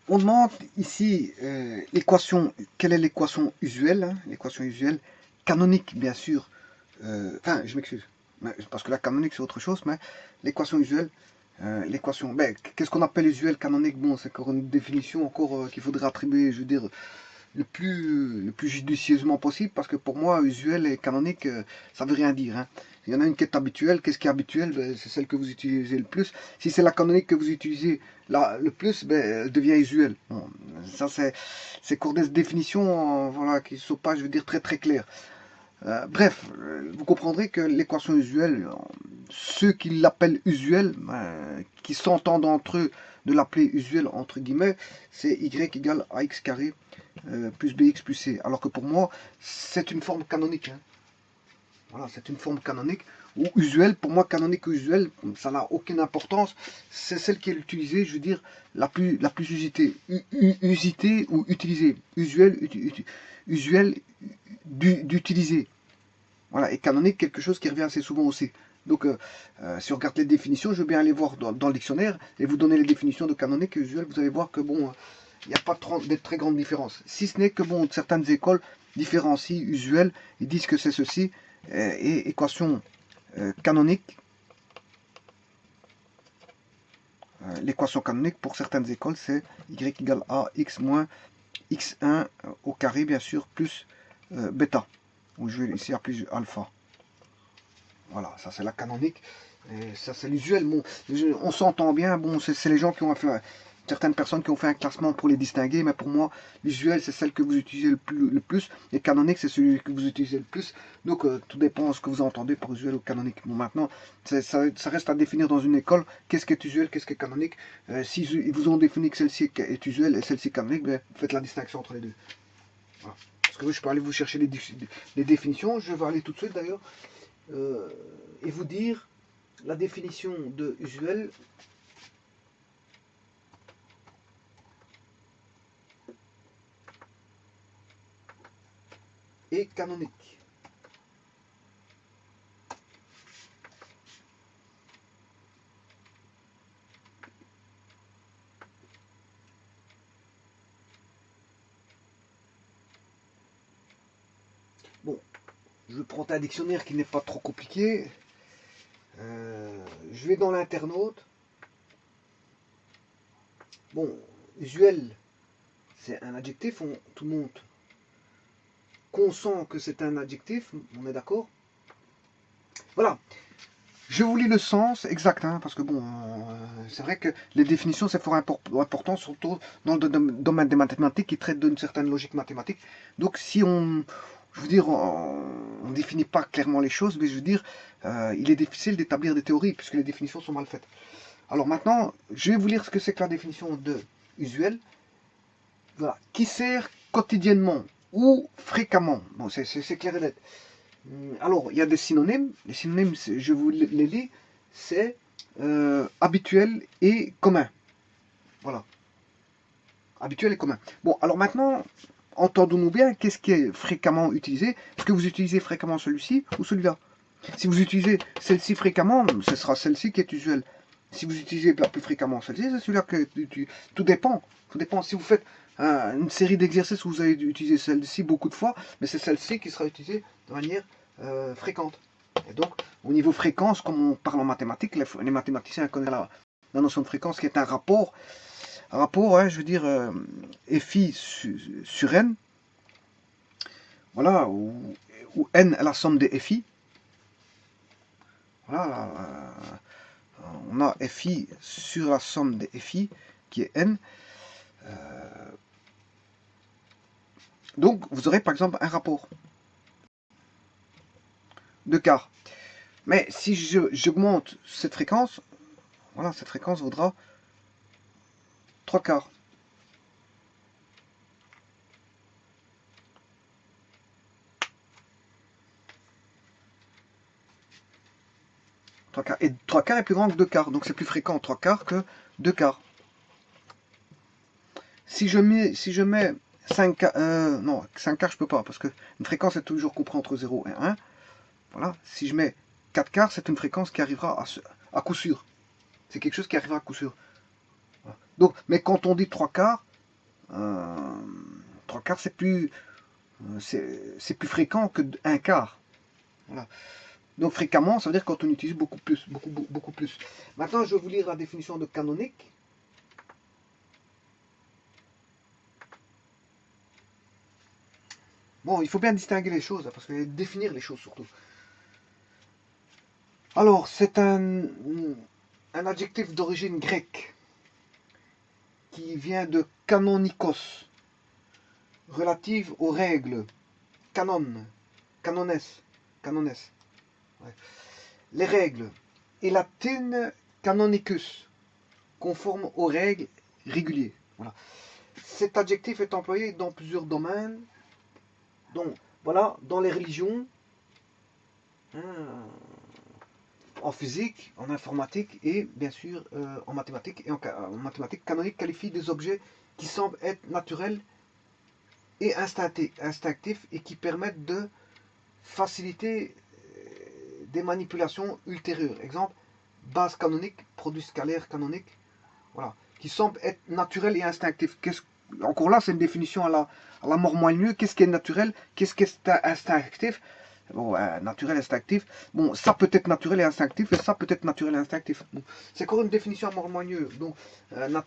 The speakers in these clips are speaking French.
On demande ici l'équation, quelle est l'équation usuelle, hein, l'équation usuelle, canonique bien sûr, enfin je m'excuse, parce que la canonique c'est autre chose, mais l'équation usuelle, l'équation, ben, qu'est-ce qu'on appelle usuel, canonique, bon c'est encore une définition encore qu'il faudrait attribuer, je veux dire, le plus judicieusement possible, parce que pour moi, usuel et canonique, ça veut rien dire. Hein. Il y en a une qui est habituelle. Qu'est-ce qui est habituel? Ben, c'est celle que vous utilisez le plus. Si c'est la canonique que vous utilisez le plus, ben, elle devient usuelle. Bon, ça, c'est cours de définition voilà, qui ne sont pas, je veux dire, très très claires. Bref, vous comprendrez que l'équation usuelle, ceux qui l'appellent usuelle, qui s'entendent entre eux de l'appeler usuel entre guillemets, c'est y égale ax carré plus bx plus c. Alors que pour moi, c'est une forme canonique. Hein. Voilà, c'est une forme canonique ou usuelle. Pour moi, canonique ou usuelle, ça n'a aucune importance. C'est celle qui est utilisée, je veux dire, la plus usitée. Usitée ou utilisée. Usuelle d'utiliser. Voilà, et canonique, quelque chose qui revient assez souvent aussi. Donc, si on regarde les définitions, je veux bien aller voir dans le dictionnaire et vous donner les définitions de canonique et usuel. Vous allez voir que bon, il n'y a pas de très grande différence. Si ce n'est que bon, certaines écoles différencient usuel, ils disent que c'est ceci, et équation canonique. L'équation canonique pour certaines écoles, c'est y égale a x moins x1 au carré, bien sûr, plus bêta. Ou je vais ici appeler alpha. Voilà, ça c'est la canonique. Et ça c'est l'usuel. Bon, on s'entend bien. Bon, c'est les gens qui ont fait certaines personnes qui ont fait un classement pour les distinguer, mais pour moi, l'usuel c'est celle que vous utilisez le plus, et canonique c'est celui que vous utilisez le plus. Donc tout dépend de ce que vous entendez par usuel ou canonique. Bon, maintenant, ça reste à définir dans une école. Qu'est-ce qui est usuel, qu'est-ce qui est canonique. Si ils vous ont défini que celle-ci est usuelle et celle-ci canonique, ben, faites la distinction entre les deux. Voilà. Parce que je peux aller vous chercher les définitions. Je vais aller tout de suite d'ailleurs. Euh, et vous dire la définition de usuel et canonique. Bon, je prends un dictionnaire qui n'est pas trop compliqué. Je vais dans l'internaute. Bon, usuel, c'est un adjectif, tout le monde consent que c'est un adjectif, on est d'accord. Voilà, je vous lis le sens exact, hein, parce que bon, c'est vrai que les définitions c'est fort important, surtout dans le domaine des mathématiques qui traite d'une certaine logique mathématique. Donc si je veux dire, on ne définit pas clairement les choses, mais je veux dire, il est difficile d'établir des théories puisque les définitions sont mal faites. Alors maintenant, je vais vous lire ce que c'est que la définition de usuel. Voilà, qui sert quotidiennement ou fréquemment. Bon, c'est clair et net. Alors, il y a des synonymes. Les synonymes, je vous les lis, c'est habituel et commun. Voilà, habituel et commun. Bon, alors maintenant, entendons-nous bien, qu'est-ce qui est fréquemment utilisé? Est-ce que vous utilisez fréquemment celui-ci ou celui-là? Si vous utilisez celle-ci fréquemment, ce sera celle-ci qui est usuelle. Si vous utilisez la plus fréquemment celle-ci, c'est celui-là que tout dépend. Tout dépend. Si vous faites une série d'exercices où vous allez utiliser celle-ci beaucoup de fois, mais c'est celle-ci qui sera utilisée de manière fréquente. Et donc, au niveau fréquence, comme on parle en mathématiques, les mathématiciens connaissent la notion de fréquence qui est un rapport. Un rapport, hein, je veux dire, FI sur N, voilà, où N est la somme des FI. Voilà, on a FI sur la somme des FI, qui est N. Donc, vous aurez par exemple un rapport de quart. Mais si j'augmente cette fréquence, voilà, cette fréquence vaudra 3 quarts. 3 quarts. Et 3 quarts est plus grand que 2 quarts. Donc c'est plus fréquent 3 quarts que 2 quarts. Si je mets 5 quarts, non, 5 quarts je peux pas, parce que une fréquence est toujours comprise entre 0 et 1. Voilà. Si je mets 4 quarts, c'est une fréquence qui arrivera à coup sûr. C'est quelque chose qui arrivera à coup sûr. Voilà. Donc, mais quand on dit 3 quarts, 3 quarts, c'est plus fréquent que un quart. Voilà. Donc fréquemment, ça veut dire quand on utilise beaucoup plus, beaucoup plus. Maintenant, je vais vous lire la définition de canonique. Bon, il faut bien distinguer les choses, parce que définir les choses surtout. Alors, c'est un adjectif d'origine grecque qui vient de canonikos, relative aux règles, canon, canones, canones. Ouais. Les règles. Et latine canonicus, conforme aux règles réguliers. Voilà. Cet adjectif est employé dans plusieurs domaines. Donc, voilà, dans les religions, en physique, en informatique et bien sûr en mathématiques. Et en mathématiques, canonique qualifie des objets qui semblent être naturels et instinctifs et qui permettent de faciliter des manipulations ultérieures. Exemple, base canonique, produit scalaire canonique, voilà, qui semble être naturel et instinctif. Encore là, c'est une définition à la mort moelleux. Qu'est-ce qui est naturel? Qu'est-ce qui est instinctif? Bon, naturel, instinctif. Bon, ça peut être naturel et instinctif, et ça peut être naturel et instinctif. Bon, c'est encore une définition à mort moelleux. Donc,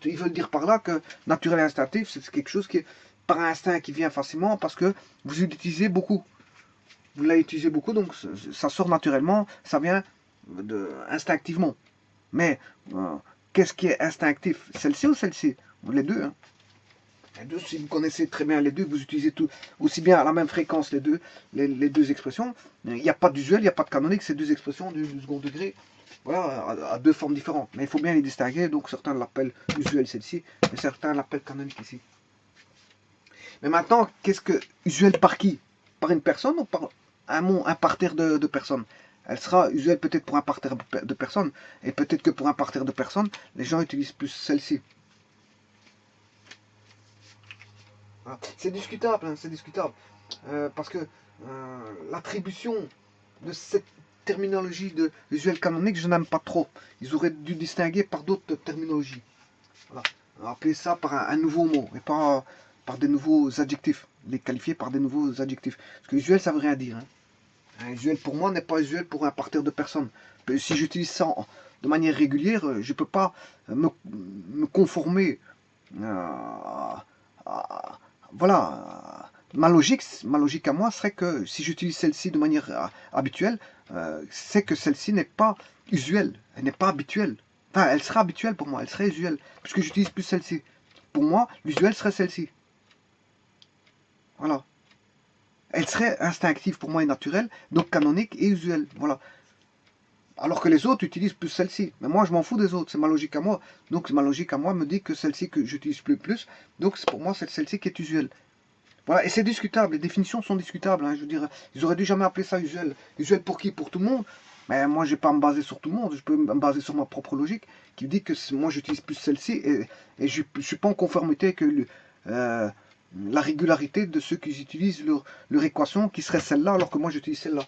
ils veulent dire par là que naturel et instinctif, c'est quelque chose qui est par instinct, qui vient facilement, parce que vous l'utilisez beaucoup. Vous l'avez utilisé beaucoup, donc ça sort naturellement, ça vient instinctivement. Mais qu'est-ce qui est instinctif? Celle-ci ou celle-ci? Les deux. Hein. Les deux, si vous connaissez très bien les deux, vous utilisez tout aussi bien à la même fréquence les deux expressions. Il n'y a pas d'usuel, il n'y a pas de canonique, c'est deux expressions du second degré. Voilà, à deux formes différentes. Mais il faut bien les distinguer. Donc certains l'appellent usuel celle-ci, et certains l'appellent canonique ici. Mais maintenant, qu'est-ce que usuel par qui? Par une personne ou par un parterre de personnes? Elle sera usuelle peut-être pour un parterre de personnes, et peut-être que pour un parterre de personnes, les gens utilisent plus celle-ci. Voilà. C'est discutable, hein, c'est discutable. Parce que l'attribution de cette terminologie de usuel canonique, je n'aime pas trop. Ils auraient dû distinguer par d'autres terminologies. Voilà. Appeler ça par un nouveau mot, et pas par des nouveaux adjectifs. Les qualifier par des nouveaux adjectifs. Parce que usuel, ça veut rien dire. Hein. Un usuel pour moi n'est pas usuel pour un parterre de personnes. Si j'utilise ça de manière régulière, je ne peux pas me conformer à, voilà. Ma logique à moi serait que si j'utilise celle-ci de manière habituelle, c'est que celle-ci n'est pas usuelle, elle n'est pas habituelle. Enfin, elle sera habituelle pour moi, elle serait usuelle, puisque j'utilise plus celle-ci. Pour moi, l'usuel serait celle-ci. Voilà. Elle serait instinctive pour moi et naturelle, donc canonique et usuelle. Voilà. Alors que les autres utilisent plus celle-ci. Mais moi, je m'en fous des autres, c'est ma logique à moi. Donc ma logique à moi me dit que celle-ci que j'utilise plus, donc pour moi, c'est celle-ci qui est usuelle. Voilà, et c'est discutable, les définitions sont discutables. Hein, je veux dire, ils auraient dû jamais appeler ça usuel. Usuel pour qui? Pour tout le monde. Mais moi, je ne vais pas me baser sur tout le monde, je peux me baser sur ma propre logique, qui dit que moi, j'utilise plus celle-ci, et je ne suis pas en conformité que la régularité de ceux qui utilisent leur équation, qui serait celle-là, alors que moi, j'utilise celle-là.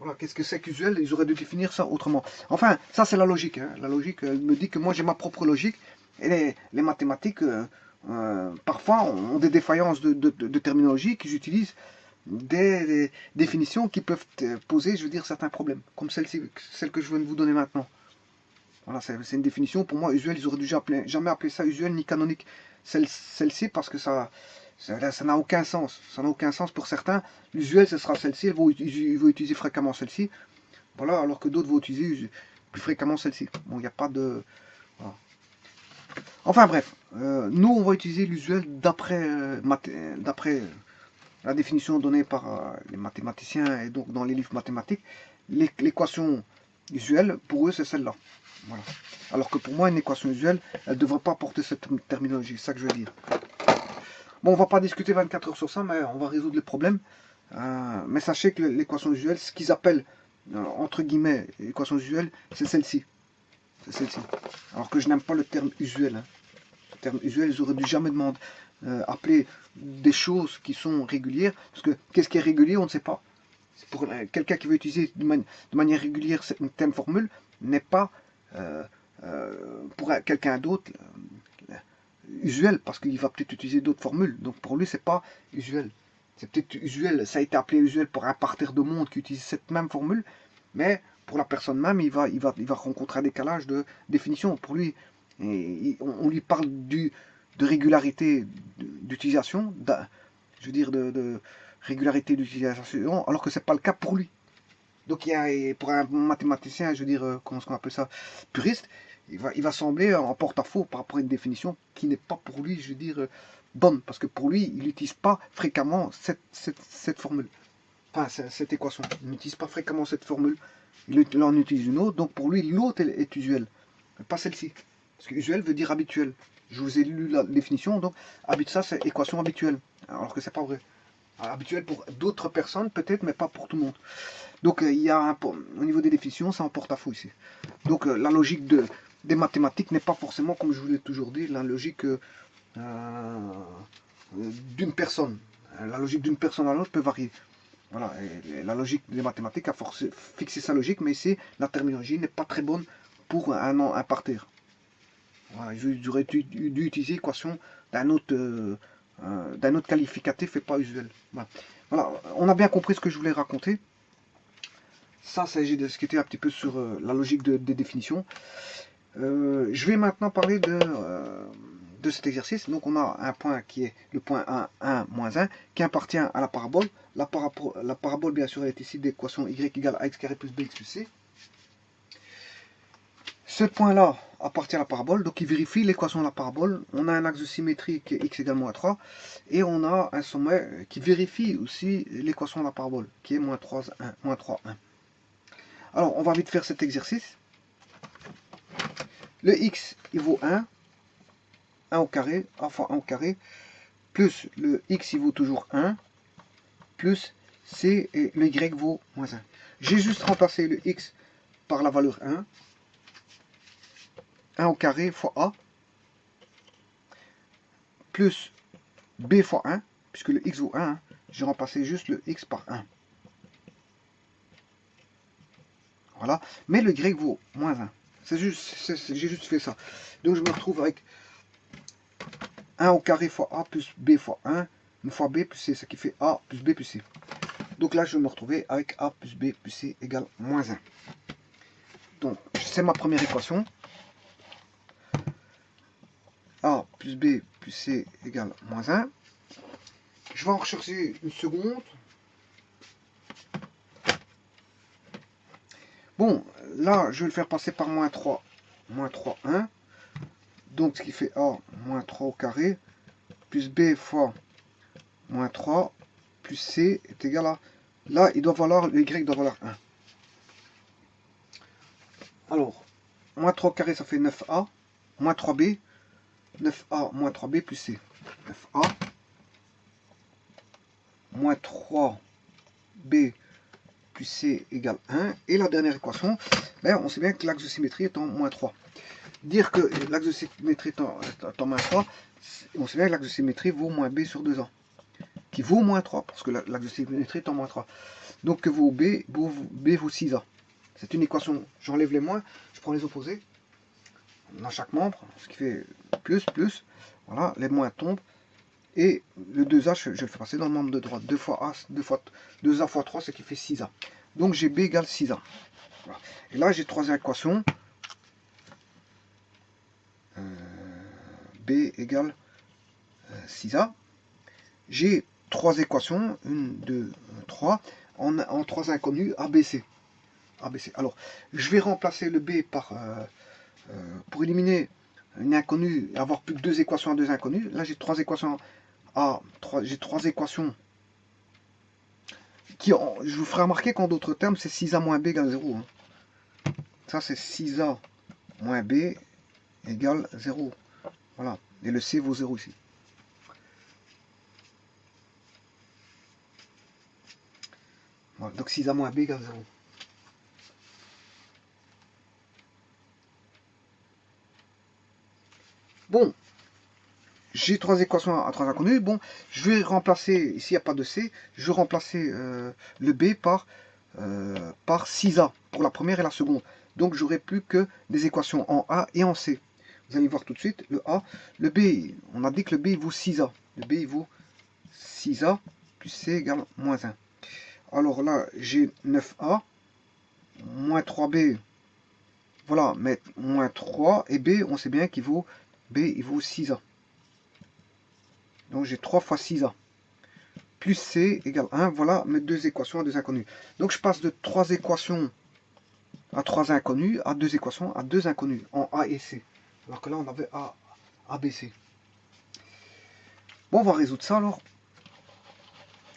Voilà, qu'est-ce que c'est qu'usuel? Ils auraient dû définir ça autrement. Enfin, ça c'est la logique. Hein. La logique me dit que moi j'ai ma propre logique. Et les mathématiques, parfois, ont des défaillances de terminologie qui utilisent des définitions qui peuvent poser, je veux dire, certains problèmes. Comme celle que je viens de vous donner maintenant. Voilà, c'est une définition. Pour moi, usuel, ils auraient dû jamais appeler ça usuel ni canonique. Celle-ci, parce que ça n'a aucun sens. Ça n'a aucun sens pour certains. L'usuel, ce sera celle-ci. Ils vont utiliser fréquemment celle-ci. Voilà, alors que d'autres vont utiliser plus fréquemment celle-ci. Bon, il n'y a pas de... Voilà. Enfin bref, nous, on va utiliser l'usuel d'après la définition donnée par les mathématiciens et donc dans les livres mathématiques. L'équation usuelle, pour eux, c'est celle-là. Voilà. Alors que pour moi, une équation usuelle, elle ne devrait pas porter cette terminologie. C'est ça que je veux dire. Bon, on va pas discuter 24 heures sur ça, mais on va résoudre les problèmes. Mais sachez que l'équation usuelle, ce qu'ils appellent, entre guillemets, l'équation usuelle, c'est celle-ci. C'est celle-ci. Alors que je n'aime pas le terme usuel. Hein. Le terme usuel, ils auraient dû jamais demander, appeler des choses qui sont régulières. Parce que qu'est-ce qui est régulier, on ne sait pas. Pour quelqu'un qui veut utiliser de manière régulière une telle formule, n'est pas pour quelqu'un d'autre usuel, parce qu'il va peut-être utiliser d'autres formules. Donc pour lui, c'est pas usuel. C'est peut-être usuel, ça a été appelé usuel pour un parterre de monde qui utilise cette même formule, mais pour la personne même, il va rencontrer un décalage de définition. Pour lui, on lui parle de régularité d'utilisation, je veux dire de régularité d'utilisation, alors que c'est pas le cas pour lui. Donc pour un mathématicien, je veux dire, comment est-ce qu'on appelle ça, puriste, il va sembler en porte-à-faux par rapport à une définition qui n'est pas pour lui, je veux dire, bonne. Parce que pour lui, il n'utilise pas fréquemment cette formule. Enfin, cette équation. Il n'utilise pas fréquemment cette formule. Il en utilise une autre. Donc pour lui, l'autre est usuelle. Mais pas celle-ci. Parce que usuel veut dire habituel. Je vous ai lu la définition. Donc, ça, c'est équation habituelle. Alors que c'est pas vrai. Habituel pour d'autres personnes, peut-être, mais pas pour tout le monde. Donc il y a au niveau des définitions, c'est en porte-à-faux ici. Donc la logique des mathématiques n'est pas forcément, comme je vous l'ai toujours dit, la logique d'une personne. La logique d'une personne à l'autre peut varier. Voilà, et la logique des mathématiques a fixé sa logique, mais ici, la terminologie n'est pas très bonne pour un parterre. Voilà, j'aurais dû utiliser l'équation d'un autre qualificatif et pas usuel. Voilà, on a bien compris ce que je voulais raconter. Ça, s'agit de ce qui était un petit peu sur la logique des définitions. Je vais maintenant parler de cet exercice. Donc on a un point qui est le point 1, 1, moins 1, qui appartient à la parabole. La parabole, bien sûr, elle est ici d'équation y égale ax carré plus bx plus c. Ce point-là appartient à la parabole, donc il vérifie l'équation de la parabole. On a un axe de symétrie qui est x égale moins 3, et on a un sommet qui vérifie aussi l'équation de la parabole, qui est moins 3, 1, moins 3, 1. Alors, on va vite faire cet exercice. Le x, il vaut 1, 1 au carré, a fois 1 au carré, plus le x, il vaut toujours 1, plus c, et le y vaut moins 1. J'ai juste remplacé le x par la valeur 1, 1 au carré fois a, plus b fois 1, puisque le x vaut 1, j'ai remplacé juste le x par 1. Voilà, mais le y vaut moins 1. J'ai juste fait ça. Donc je me retrouve avec 1 au carré fois a plus b fois 1, une fois b plus c, ce qui fait a plus b plus c. Donc là, je vais me retrouver avec a plus b plus c égale moins 1. Donc, c'est ma première équation. A plus b plus c égale moins 1. Je vais en rechercher une seconde. Bon, là, je vais le faire passer par moins 3, 1. Donc, ce qui fait a moins 3 au carré, plus b fois moins 3, plus c est égal à... Là, il doit valoir, le y doit valoir 1. Alors, moins 3 au carré, ça fait 9a, moins 3b, 9a moins 3b plus c. 9a moins 3b plus c égale 1. Et la dernière équation, ben, on sait bien que l'axe de symétrie est en moins 3. Dire que l'axe de symétrie est en moins 3, on sait bien que l'axe de symétrie vaut moins b sur 2a. Qui vaut moins 3, parce que l'axe de symétrie est en moins 3. Donc que vaut b, b vaut 6a. C'est une équation, j'enlève les moins, je prends les opposés dans chaque membre, ce qui fait plus, plus. Voilà, les moins tombent. Et le 2a, je le fais passer dans le membre de droite. 2 fois a, 2a fois 3, ce qui fait 6a. Donc j'ai b égale 6a. Voilà. Et là, j'ai trois équations. B égale 6a. J'ai trois équations, 1, 2, 3, en trois inconnus, ABC. ABC. Alors, je vais remplacer le B par, pour éliminer une inconnue et avoir plus que deux équations à deux inconnues. Là, j'ai trois équations j'ai trois équations qui, je vous ferai remarquer qu'en d'autres termes, c'est 6a moins b égale 0. Hein. Ça, c'est 6a moins b égale 0. Voilà. Et le c vaut 0 ici. Voilà. Donc 6a moins b égale 0. Bon, j'ai trois équations à trois inconnues. Bon, je vais remplacer, ici il n'y a pas de C, je vais remplacer le B par 6A pour la première et la seconde. Donc j'aurai plus que des équations en A et en C. Vous allez voir tout de suite, le A. Le B, on a dit que le B il vaut 6A. Le B il vaut 6A plus C égale moins 1. Alors là, j'ai 9A, moins 3B, voilà, mais moins 3, et B, on sait bien qu'il vaut, B, il vaut 6A. Donc j'ai 3 fois 6A. Plus C égale 1, voilà mes deux équations à deux inconnus. Donc je passe de 3 équations à 3 inconnus, à 2 équations à 2 inconnus, en A et C. Alors que là, on avait A, B, C. Bon, on va résoudre ça alors.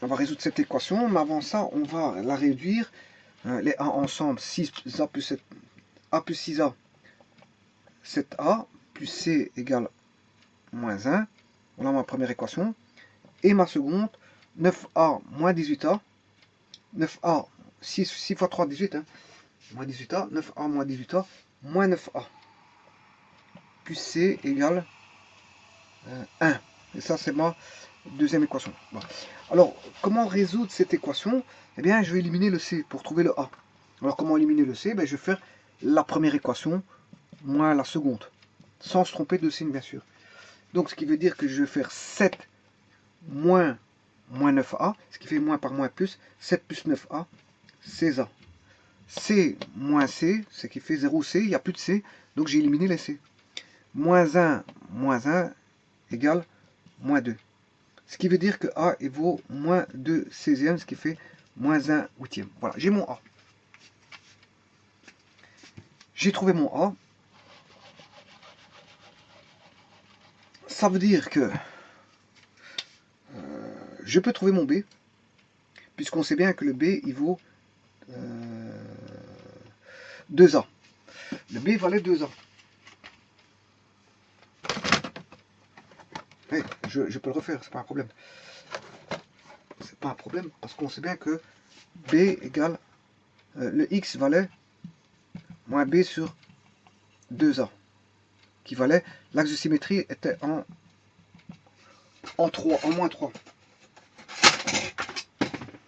On va résoudre cette équation, mais avant ça, on va la réduire. Les A ensemble, 6A plus 7, A plus 6A, 7A, plus C égale moins 1. Voilà ma première équation. Et ma seconde, 9A moins 18A. 9A, 6 fois 3, 18. Hein, moins 18A, 9A moins 18A, moins 9A. Plus C égale 1. Et ça, c'est ma deuxième équation. Bon. Alors, comment résoudre cette équation? Eh bien, je vais éliminer le C pour trouver le A. Alors, comment éliminer le C? Ben, je vais faire la première équation moins la seconde, sans se tromper de signe, bien sûr. Donc, ce qui veut dire que je vais faire 7 moins 9A, ce qui fait moins par moins plus, 7 plus 9A, 16A. C moins C, ce qui fait 0C, il n'y a plus de C, donc j'ai éliminé les C. Moins 1 égale moins 2. Ce qui veut dire que A vaut moins 2 16e, ce qui fait moins 1 huitième. Voilà, j'ai mon A. J'ai trouvé mon A. Ça veut dire que je peux trouver mon B, puisqu'on sait bien que le B, il vaut 2A. Le B valait 2A. Hey, je peux le refaire, c'est pas un problème. C'est pas un problème, parce qu'on sait bien que B égale, le X valait moins B sur 2A, qui valait, l'axe de symétrie était en 3, en moins 3.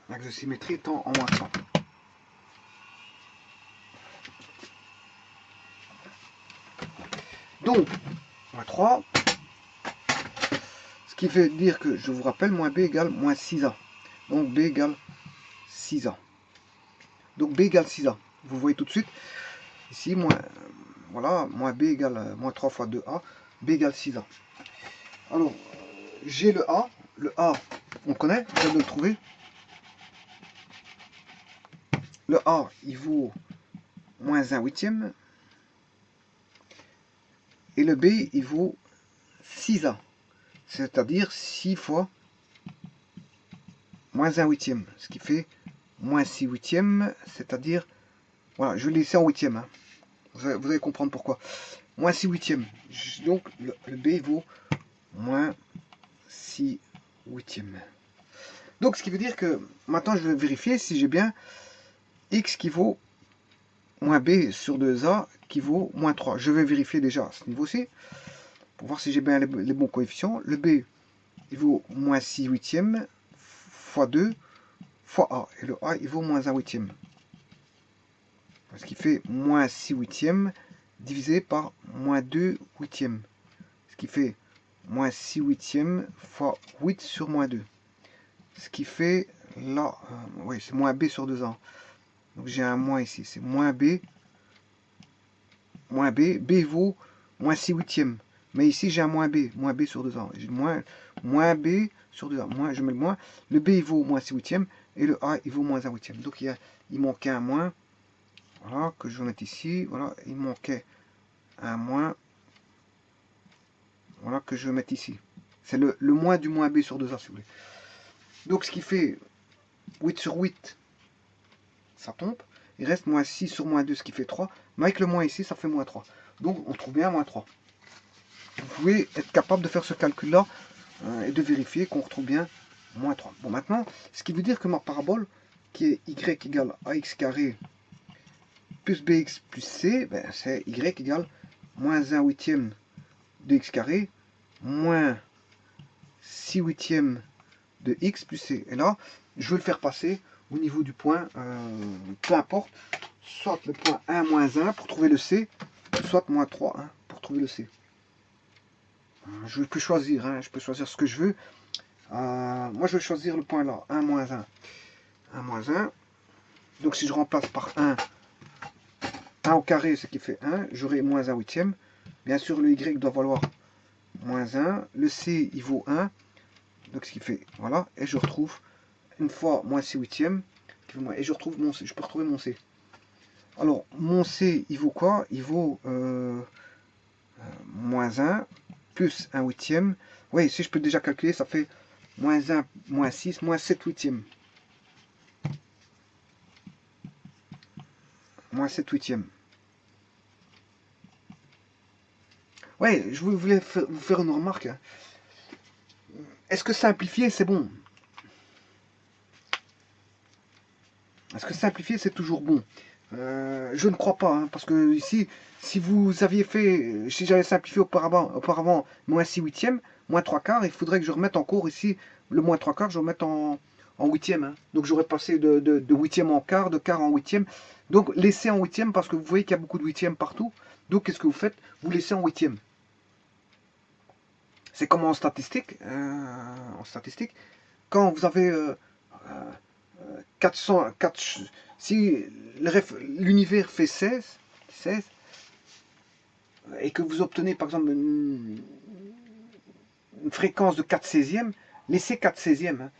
L'axe de symétrie étant en moins 3. Donc, moins 3, ce qui veut dire que, je vous rappelle, moins B égale moins 6A. Donc B égale 6A. Donc B égale 6A. Vous voyez tout de suite, ici, voilà, moins B égale moins 3 fois 2A, B égale 6A. Alors, j'ai le A. Le A, on connaît, je viens de le trouver. Le A, il vaut moins 1 huitième. Et le B, il vaut 6A. C'est-à-dire 6 fois moins 1 huitième. Ce qui fait moins 6 huitièmes. C'est-à-dire, voilà, je l'ai laissé en huitième. Hein. Vous allez comprendre pourquoi. Moins 6 huitièmes. Donc, le B, il vaut moins 6 huitièmes. Donc, ce qui veut dire que, maintenant, je vais vérifier si j'ai bien X qui vaut moins B sur 2A qui vaut moins 3. Je vais vérifier déjà à ce niveau-ci pour voir si j'ai bien les bons coefficients. Le B, il vaut moins 6 huitièmes fois 2 fois A. Et le A, il vaut moins 1 huitième. Ce qui fait moins 6 huitièmes divisé par moins 2 huitièmes. Ce qui fait moins 6 huitièmes fois 8 sur moins 2. Ce qui fait là, oui, c'est moins B sur 2A. Donc j'ai un moins ici, c'est moins B. Moins B, B vaut moins 6 huitièmes. Mais ici j'ai un moins B sur 2A. J'ai moins B sur 2A. Moins, je mets le moins. Le B il vaut moins 6 huitièmes et le A il vaut moins 1 huitième. Donc il manquait un moins. Voilà, que je vais mettre ici. Voilà, il manquait un moins. Voilà, que je vais mettre ici. C'est le moins du moins B sur 2A si vous voulez. Donc ce qui fait 8 sur 8, ça tombe. Il reste moins 6 sur moins 2, ce qui fait 3. Mais avec le moins ici, ça fait moins 3. Donc on trouve bien moins 3. Vous pouvez être capable de faire ce calcul-là et de vérifier qu'on retrouve bien moins 3. Bon, maintenant, ce qui veut dire que ma parabole, qui est y égale ax carré plus bx plus c, ben, c'est y égale moins 1 huitième de x carré moins 6 huitièmes de x plus c. Et là, je vais le faire passer au niveau du point, peu importe, soit le point 1 moins 1 pour trouver le c, soit moins 3 hein, pour trouver le c. Je peux choisir, hein, je peux choisir ce que je veux. Moi, je vais choisir le point là, 1 moins 1. 1 moins 1. Donc, si je remplace par 1 au carré, ce qui fait 1, j'aurai moins 1 huitième. Bien sûr, le y doit valoir moins 1. Le c, il vaut 1. Donc, ce qui fait, voilà. Et je retrouve une fois moins c huitième. Et je retrouve mon c. Je peux retrouver mon c. Alors, mon c, il vaut quoi? Il vaut moins 1 plus 1 huitième. Oui, si je peux déjà calculer, ça fait moins 1, moins 6, moins 7 huitièmes. Moins 7 huitièmes. Ouais, je voulais vous faire une remarque. Est-ce que simplifier, c'est bon? Est-ce que simplifier, c'est toujours bon? Je ne crois pas, hein, parce que ici, si vous aviez fait, si j'avais simplifié auparavant moins 6 huitièmes, moins 3 quarts, il faudrait que je remette en cours ici le moins 3 quarts, je remette en huitième. Hein. Donc j'aurais passé de huitième en quart, de quart en huitième. Donc laissez en huitième parce que vous voyez qu'il y a beaucoup de huitièmes partout. Donc qu'est-ce que vous faites? Vous laissez en huitième. C'est comme en statistique. Quand vous avez 4, si l'univers fait 16, et que vous obtenez par exemple une fréquence de 4 16e, laissez 4 16e. Hein.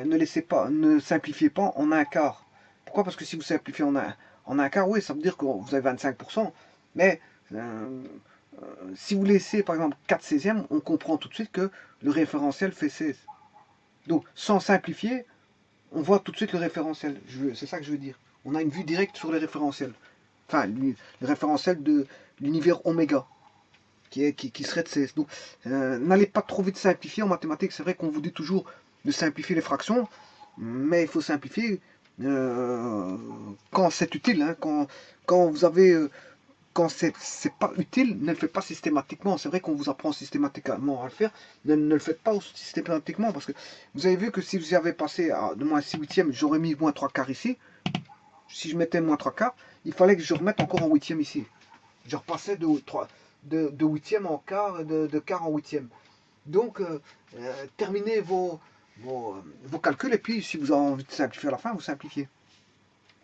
Ne simplifiez pas en un quart. Pourquoi? Parce que si vous simplifiez en un quart, oui, ça veut dire que vous avez 25%. Mais si vous laissez par exemple 4 16e, on comprend tout de suite que le référentiel fait 16. Donc sans simplifier, on voit tout de suite le référentiel. C'est ça que je veux dire. On a une vue directe sur les référentiels. Enfin, le référentiel de l'univers oméga, qui serait de 16. Donc, n'allez pas trop vite simplifier en mathématiques. C'est vrai qu'on vous dit toujours de simplifier les fractions, mais il faut simplifier quand c'est utile. Hein, quand vous avez... quand c'est pas utile, ne le faites pas systématiquement. C'est vrai qu'on vous apprend systématiquement à le faire, ne le faites pas systématiquement, parce que vous avez vu que si vous y avez passé de moins 6 huitièmes, j'aurais mis moins 3 quarts ici. Si je mettais moins 3 quarts, il fallait que je remette encore en huitième ici. Je repassais de huitième en quart, de quart en huitième. Donc, terminez vos calculs, et puis si vous avez envie de simplifier à la fin, vous simplifiez.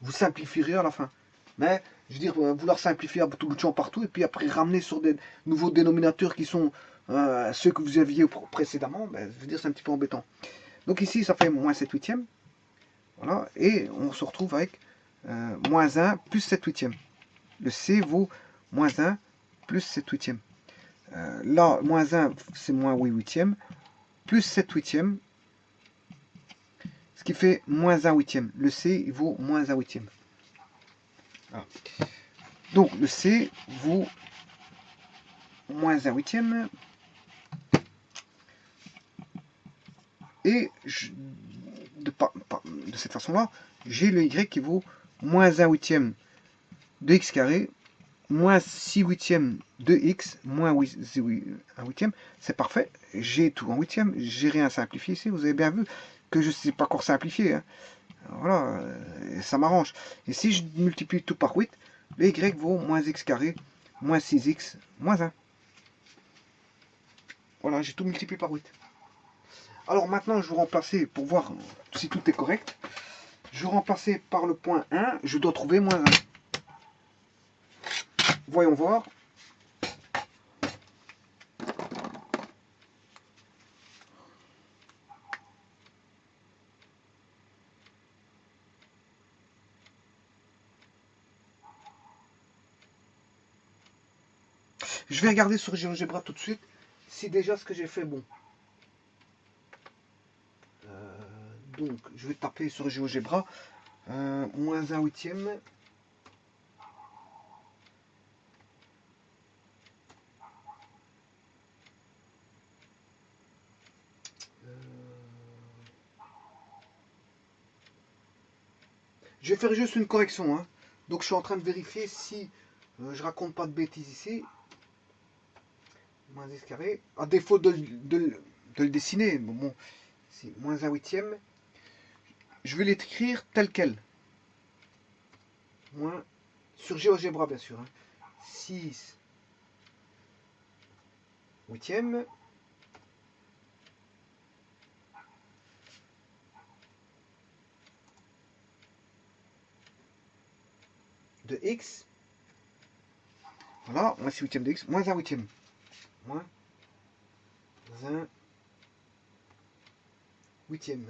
Vous simplifierez à la fin. Mais, je veux dire, vouloir simplifier à tout bout de champ partout, et puis après ramener sur des nouveaux dénominateurs qui sont ceux que vous aviez précédemment, ben, je veux dire, c'est un petit peu embêtant. Donc ici, ça fait moins 7 huitièmes. Voilà, et on se retrouve avec moins 1 plus 7 huitièmes. Le C vaut moins 1 plus 7 huitièmes. Là, moins 1, c'est moins 8 huitièmes, plus 7 huitièmes, ce qui fait moins 1 huitième. Le C il vaut moins 1 huitième. Voilà. Donc, le C vaut moins 1 huitième. Et de cette façon-là, j'ai le Y qui vaut moins 1 huitième de x carré, moins 6 huitièmes de x, moins 1 huitième. C'est parfait. J'ai tout en huitième. J'ai rien simplifié ici. Vous avez bien vu que je ne sais pas encore simplifier. Hein. Voilà, ça m'arrange. Et si je multiplie tout par 8, le y vaut moins x carré, moins 6x, moins 1. Voilà, j'ai tout multiplié par 8. Alors maintenant, je vais remplacer, pour voir si tout est correct, je vais remplacer par le point 1, je dois trouver moins 1. Voyons voir. Je vais regarder sur GeoGebra tout de suite si déjà ce que j'ai fait est bon. Donc, je vais taper sur GeoGebra moins 1 huitième. Je vais faire juste une correction. Hein. Donc, je suis en train de vérifier si je raconte pas de bêtises ici. Moins 10 carré. À défaut de le dessiner, bon, c'est moins 1 huitième. Je vais l'écrire tel quel. Moins, sur GeoGebra bien sûr. Hein. 6 huitième de x, voilà, moins 6 huitièmes de x, moins 1 huitième. Moins 1 huitième.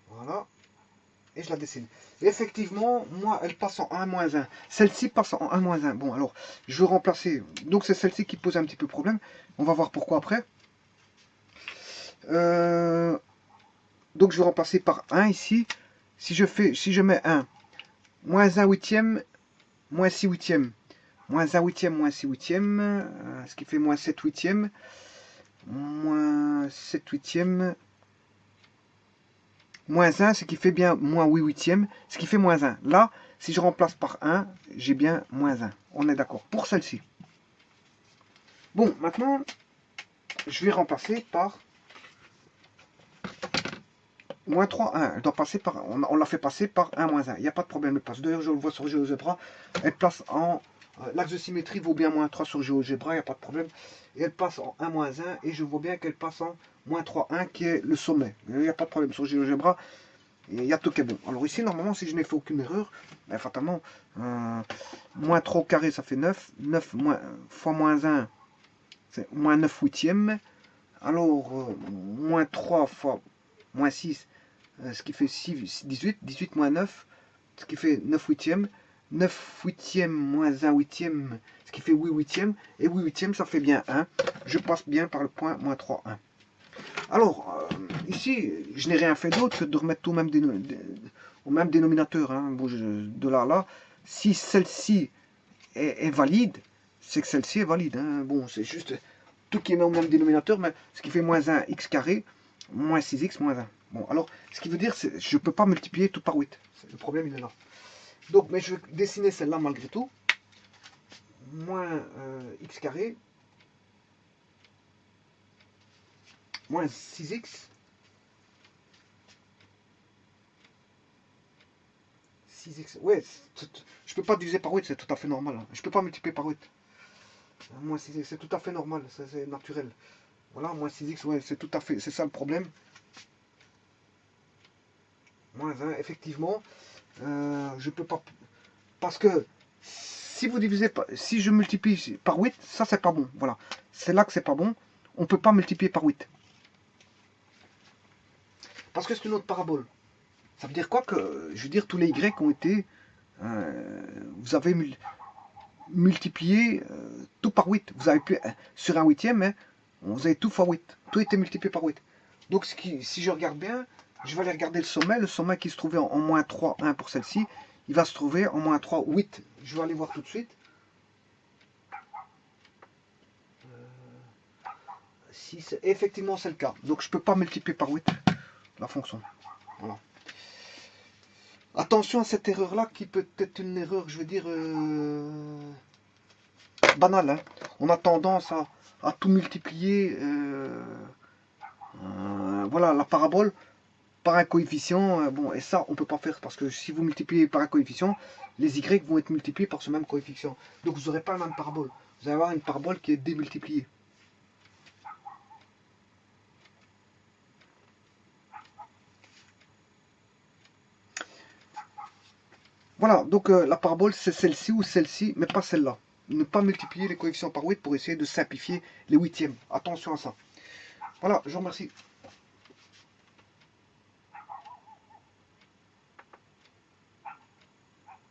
Voilà. Et je la dessine. Et effectivement, moi, elle passe en 1 moins 1. Celle-ci passe en 1 moins 1. Bon, alors, je vais remplacer. Donc, c'est celle-ci qui pose un petit peu problème. On va voir pourquoi après. Donc, je vais remplacer par 1 ici. Si je mets 1, moins 1 huitième, moins 6 huitièmes. Moins 1 huitième, moins 6 huitièmes. Ce qui fait moins 7 huitièmes. Moins 7 huitièmes. Moins 1, ce qui fait bien moins 8 huitièmes, ce qui fait moins 1. Là, si je remplace par 1, j'ai bien moins 1. On est d'accord pour celle-ci. Bon, maintenant, je vais remplacer par moins 3, 1. Elle doit passer par, on l'a fait passer par 1 moins 1. Il n'y a pas de problème, elle passe. D'ailleurs, je le vois sur GeoGebra, elle place en... L'axe de symétrie vaut bien moins 3 sur GeoGebra, il n'y a pas de problème. Et elle passe en 1 moins 1, et je vois bien qu'elle passe en moins 3, 1, qui est le sommet. Il n'y a pas de problème sur GeoGebra. Il y a tout qui est bon. Alors ici, normalement, si je n'ai fait aucune erreur, ben, fatalement, moins 3 au carré, ça fait 9. 9 moins, fois moins 1, c'est moins 9 huitièmes. Alors, moins 3 fois moins 6, ce qui fait 6, 18. 18 moins 9, ce qui fait 9 huitièmes. 9 huitièmes moins 1 huitième, ce qui fait 8 huitièmes. Et 8 huitièmes, ça fait bien 1. Je passe bien par le point moins 3, 1. Alors, ici, je n'ai rien fait d'autre que de remettre tout au même dénominateur. Hein. Bon, de là à là, si celle-ci est valide, c'est que celle-ci est valide. Hein. Bon, c'est juste tout qui est mis au même dénominateur, mais ce qui fait moins 1 x carré, moins 6x, moins 1. Bon, alors, ce qui veut dire, c'est que je ne peux pas multiplier tout par 8. Le problème, il est là. Donc, mais je vais dessiner celle-là malgré tout. Moins x carré, moins 6x, 6x, ouais, je peux pas diviser par 8, c'est tout à fait normal. Hein. Je peux pas multiplier par 8. Moins 6x, c'est tout à fait normal, c'est naturel. Voilà, moins 6x, ouais, c'est tout à fait, c'est ça le problème. Moins 1, effectivement, je peux pas, parce que si vous divisez, si je multiplie par 8, ça c'est pas bon, voilà. C'est là que c'est pas bon, on peut pas multiplier par 8. Parce que c'est une autre parabole. Ça veut dire quoi que, je veux dire, tous les y ont été, vous avez multiplié tout par 8. Vous avez plus, sur un huitième, hein, vous avez tout fois 8. Tout était multiplié par 8. Donc si je regarde bien, je vais aller regarder le sommet. Le sommet qui se trouvait en moins 3, 1 pour celle-ci, il va se trouver en moins 3, 8. Je vais aller voir tout de suite. 6, effectivement c'est le cas. Donc je ne peux pas multiplier par 8 la fonction. Voilà. Attention à cette erreur-là qui peut être une erreur, je veux dire, banale. Hein. On a tendance à tout multiplier. Voilà, la parabole par un coefficient. Bon, et ça, on peut pas faire parce que si vous multipliez par un coefficient, les y vont être multipliés par ce même coefficient. Donc vous n'aurez pas la même parabole. Vous allez avoir une parabole qui est démultipliée. Voilà, donc la parabole c'est celle-ci ou celle-ci, mais pas celle-là. Ne pas multiplier les coefficients par 8 pour essayer de simplifier les huitièmes. Attention à ça. Voilà, je vous remercie.